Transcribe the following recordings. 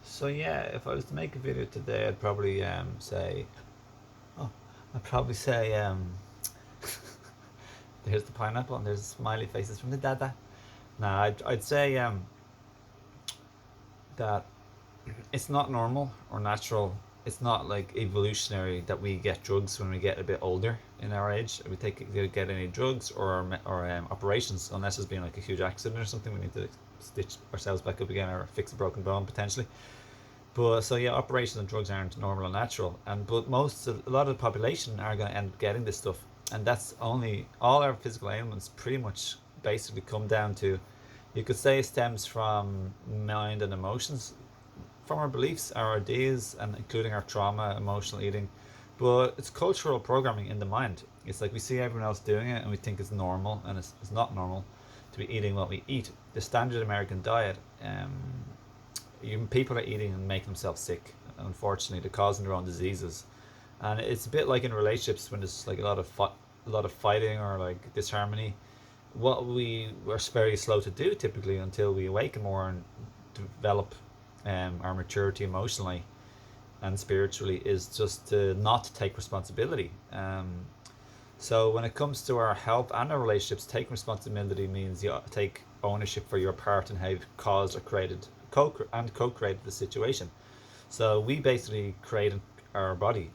So yeah, if I was to make a video today, I'd probably say, oh, I'd probably say there's the pineapple and there's smiley faces from the dada. Nah, I'd say that it's not normal or natural. It's not like evolutionary that we get drugs when we get a bit older in our age. We get any drugs or operations unless there's been like a huge accident or something. We need to stitch ourselves back up again or fix a broken bone potentially. But so yeah, operations and drugs aren't normal or natural, and but a lot of the population are going to end up getting this stuff, and that's only all our physical ailments pretty much basically come down to, you could say, stems from mind and emotions, from our beliefs, our ideas, and including our trauma, emotional eating. But it's cultural programming in the mind. It's like we see everyone else doing it and we think it's normal, and it's not normal to be eating what we eat. The standard American diet, even people are eating and making themselves sick. Unfortunately, they're causing their own diseases, and it's a bit like in relationships when there's like a lot of fighting or like disharmony. What we are very slow to do typically until we awaken more and develop our maturity emotionally and spiritually is just to not take responsibility. So when it comes to our health and our relationships, taking responsibility means you take ownership for your part in how you've caused or created co-created the situation. So we basically create our body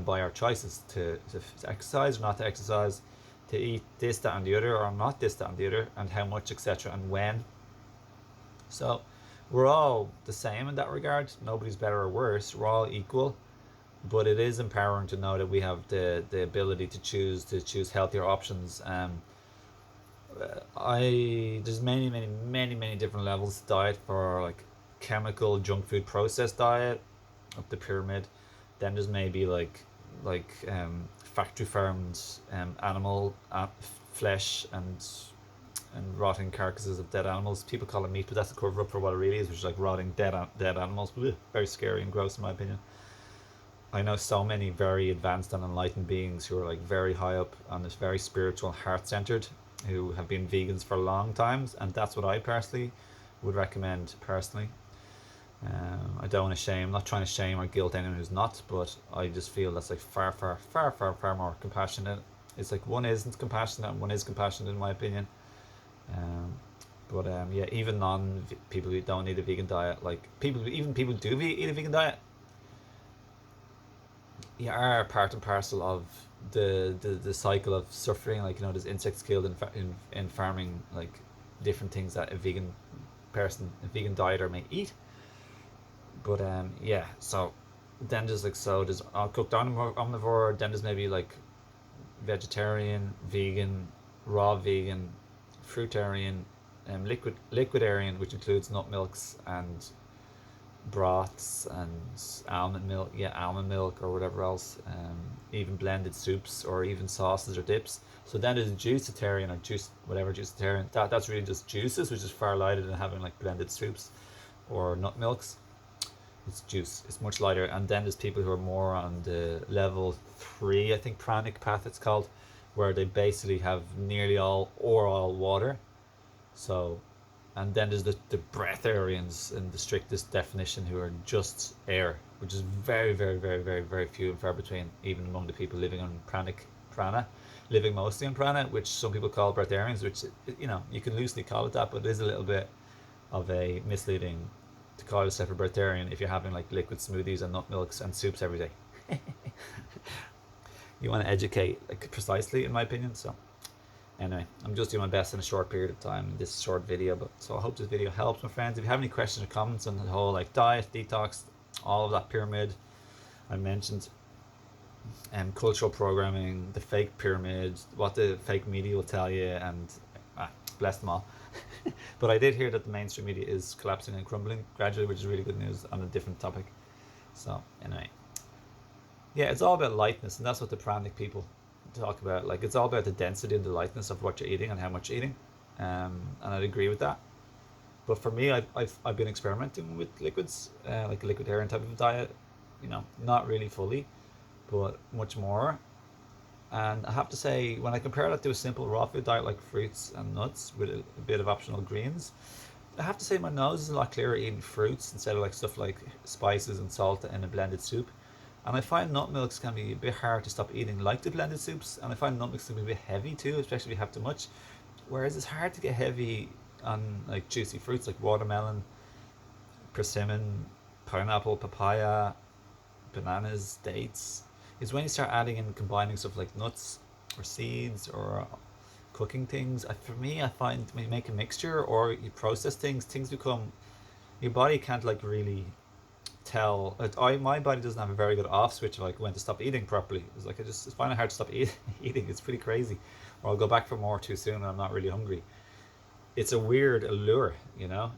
by our choices to exercise or not to exercise, to eat this, that, and the other, or not this, that, and the other, and how much, etc., and when. So we're all the same in that regard. Nobody's better or worse. We're all equal, but it is empowering to know that we have the ability to choose healthier options. There's many different levels of diet for like chemical junk food processed diet up the pyramid. Then there's maybe factory farmed animal flesh and rotting carcasses of dead animals. People call it meat, but that's a cover up for what it really is, which is like rotting dead animals. Very scary and gross in my opinion. I know so many very advanced and enlightened beings who are like very high up on this, very spiritual, heart centered, who have been vegans for long times, and that's what I personally would recommend personally. I don't want to shame, I'm not trying to shame or guilt anyone who's not, but I just feel that's like far more compassionate. It's like one isn't compassionate and one is compassionate in my opinion. Um, yeah, even non people who don't eat a vegan diet, like people who do eat a vegan diet, you are part and parcel of the cycle of suffering. Like, there's insects killed in farming, like different things that a vegan dieter may eat. But yeah, so then there's there's cooked omnivore. Then there's maybe like vegetarian, vegan, raw vegan, fruitarian, liquidarian, which includes nut milks and broths and almond milk or whatever else, even blended soups or even sauces or dips. So then there's juicitarian or juicitarian. That's really just juices, which is far lighter than having like blended soups or nut milks. It's juice. It's much lighter. And then there's people who are more on the level 3, I think, pranic path it's called, where they basically have nearly all water. So, and then there's the breatharians in the strictest definition, who are just air, which is very few and far between, even among the people living on prana, living mostly on prana, which some people call breatharians, which, you can loosely call it that, but it is a little bit of a misleading to call yourself a breatharian if you're having like liquid smoothies and nut milks and soups every day. You want to educate like precisely, in my opinion. So anyway, I'm just doing my best in a short period of time in this short video, but so I hope this video helps, my friends. If you have any questions or comments on the whole like diet, detox, all of that pyramid I mentioned, cultural programming, the fake pyramid, what the fake media will tell you, and bless them all. But I did hear that the mainstream media is collapsing and crumbling gradually, which is really good news on a different topic. So anyway, yeah, it's all about lightness, and that's what the pranic people talk about. Like, it's all about the density and the lightness of what you're eating and how much you're eating, and I'd agree with that. But for me, I've been experimenting with liquids, like a liquidarian type of diet. Not really fully, but much more. And I have to say, when I compare that to a simple raw food diet like fruits and nuts with a bit of optional greens, I have to say my nose is a lot clearer eating fruits instead of like stuff like spices and salt in a blended soup. And I find nut milks can be a bit hard to stop eating like the blended soups. And I find nut milks can be a bit heavy too, especially if you have too much. Whereas it's hard to get heavy on like juicy fruits like watermelon, persimmon, pineapple, papaya, bananas, dates. Is when you start adding and combining stuff like nuts or seeds or cooking things. For me, I find when you make a mixture or you process things, things become, your body can't like really tell. My body doesn't have a very good off switch of like when to stop eating properly. It's like I just find it hard to stop eating. It's pretty crazy, or I'll go back for more too soon and I'm not really hungry. It's a weird allure, you know.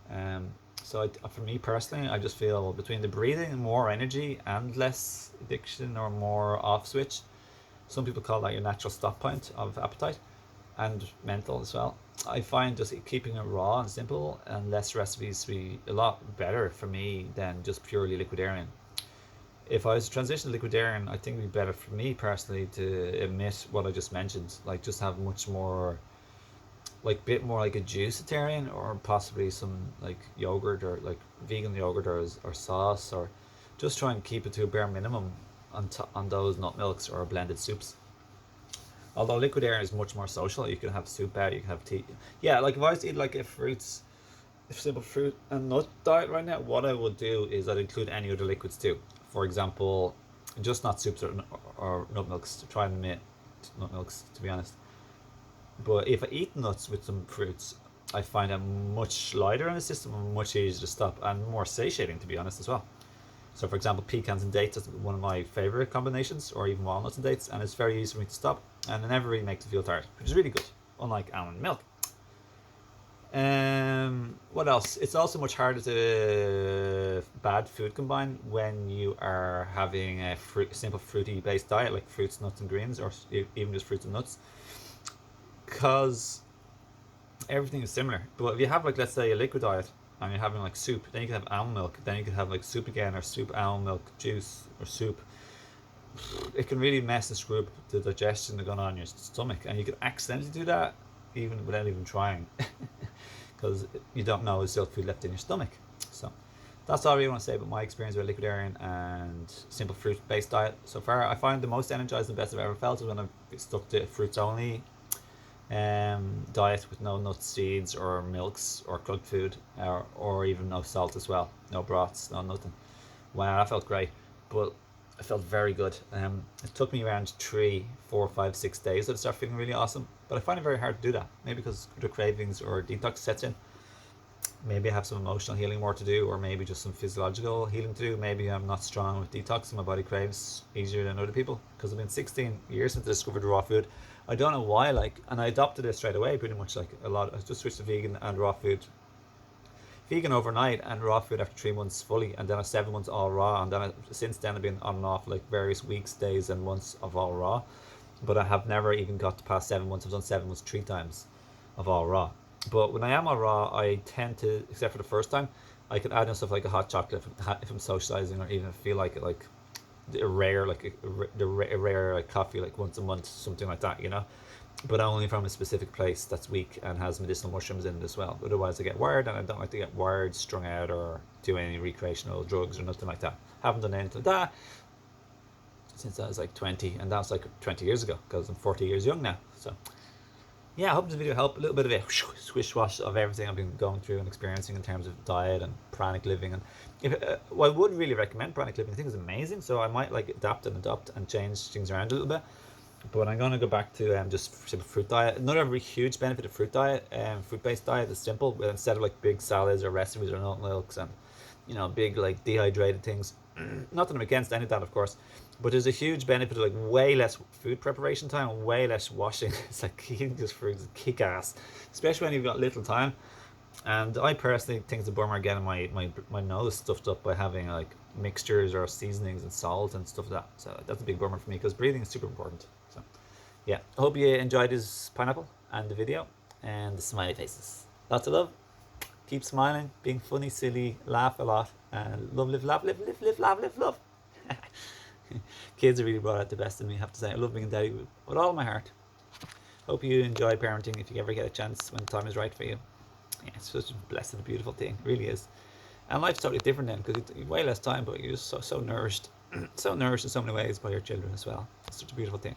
So for me personally, I just feel between the breathing and more energy and less addiction or more off switch. Some people call that your natural stop point of appetite and mental as well. I find just keeping it raw and simple and less recipes to be a lot better for me than just purely liquidarian. If I was to transition to liquidarian, I think it'd be better for me personally to omit what I just mentioned, like just have much more, like bit more like a juicitarian or possibly some like yogurt or like vegan yogurt or sauce, or just try and keep it to a bare minimum on those nut milks or blended soups. Although liquidarian is much more social, you can have soup out, you can have tea. Yeah, like if I was to eat like a fruits, if simple fruit and nut diet right now, what I would do is I'd include any other liquids too. For example, just not soups or nut milks. To try and omit nut milks, to be honest. But if I eat nuts with some fruits, I find them much lighter in the system and much easier to stop and more satiating, to be honest, as well. So, for example, pecans and dates is one of my favorite combinations, or even walnuts and dates, and it's very easy for me to stop, and it never really makes me feel tired, which is really good, unlike almond milk. What else? It's also much harder to bad food combine when you are having a simple fruity based diet like fruits, nuts, and greens, or even just fruits and nuts, because everything is similar. But if you have like, let's say, a liquid diet and you're having like soup, then you can have almond milk, then you can have like soup again, or soup almond milk juice or soup. It can really mess and screw up the digestion going on in your stomach, and you can accidentally do that even without even trying, because you don't know there's still food left in your stomach. So that's all I really want to say about my experience with liquidarian and simple fruit based diet so far. I find the most energized and best I've ever felt is when I've stuck to fruits only diet with no nuts, seeds, or milks, or cooked food, or even no salt as well, no broths, no nothing. Wow, that felt great, but I felt very good. It took me around 3, 4, 5, 6 days to start feeling really awesome, but I find it very hard to do that. Maybe because the cravings or detox sets in. Maybe I have some emotional healing more to do, or maybe just some physiological healing to do. Maybe I'm not strong with detox and my body craves easier than other people, because I've been 16 years since I discovered raw food. I don't know why, like, and I adopted it straight away, pretty much like a lot. I just switched to vegan and raw food. Vegan overnight and raw food after 3 months fully, and then 7 months all raw, and then since then I've been on and off like various weeks, days, and months of all raw. But I have never even got to past 7 months. I've done 7 months 3 times of all raw. But when I am all raw, I tend to, except for the first time, I can add in stuff like a hot chocolate if I'm socializing, or even feel like it, like a rare, like a rare like coffee, like once a month, something like that, you know. But only from a specific place that's weak and has medicinal mushrooms in it as well. Otherwise, I get wired, and I don't like to get wired, strung out, or do any recreational drugs or nothing like that. Haven't done anything like that since I was like 20, and that's like 20 years ago, because I'm 40 years young now. So yeah, I hope this video helped. A little bit of a swish wash of everything I've been going through and experiencing in terms of diet and pranic living. And well, I would really recommend pranic living. I think it's amazing. So I might like adapt and adopt and change things around a little bit. But I'm going to go back to just simple fruit diet. Another really huge benefit of fruit diet, fruit-based diet, is simple. But instead of like big salads or recipes or nut milks and big like dehydrated things, not that I'm against any of that, of course, but there's a huge benefit of like way less food preparation time and way less washing. It's like eating this fruit is kick ass, especially when you've got little time. And I personally think it's a bummer getting my nose stuffed up by having like mixtures or seasonings and salt and stuff like that. So that's a big bummer for me, because breathing is super important. So yeah, I hope you enjoyed this pineapple and the video and the smiley faces. Lots of love. Keep smiling, being funny, silly, laugh a lot, and love, live, laugh, live, live, live, laugh, live, love. Kids have really brought out the best in me, I have to say. I love being a daddy with all my heart. Hope you enjoy parenting if you ever get a chance when the time is right for you. Yeah, it's such a blessed, beautiful thing. It really is. And life's totally different then because it's way less time, but you're just so nourished, so nourished in so many ways by your children as well. It's such a beautiful thing.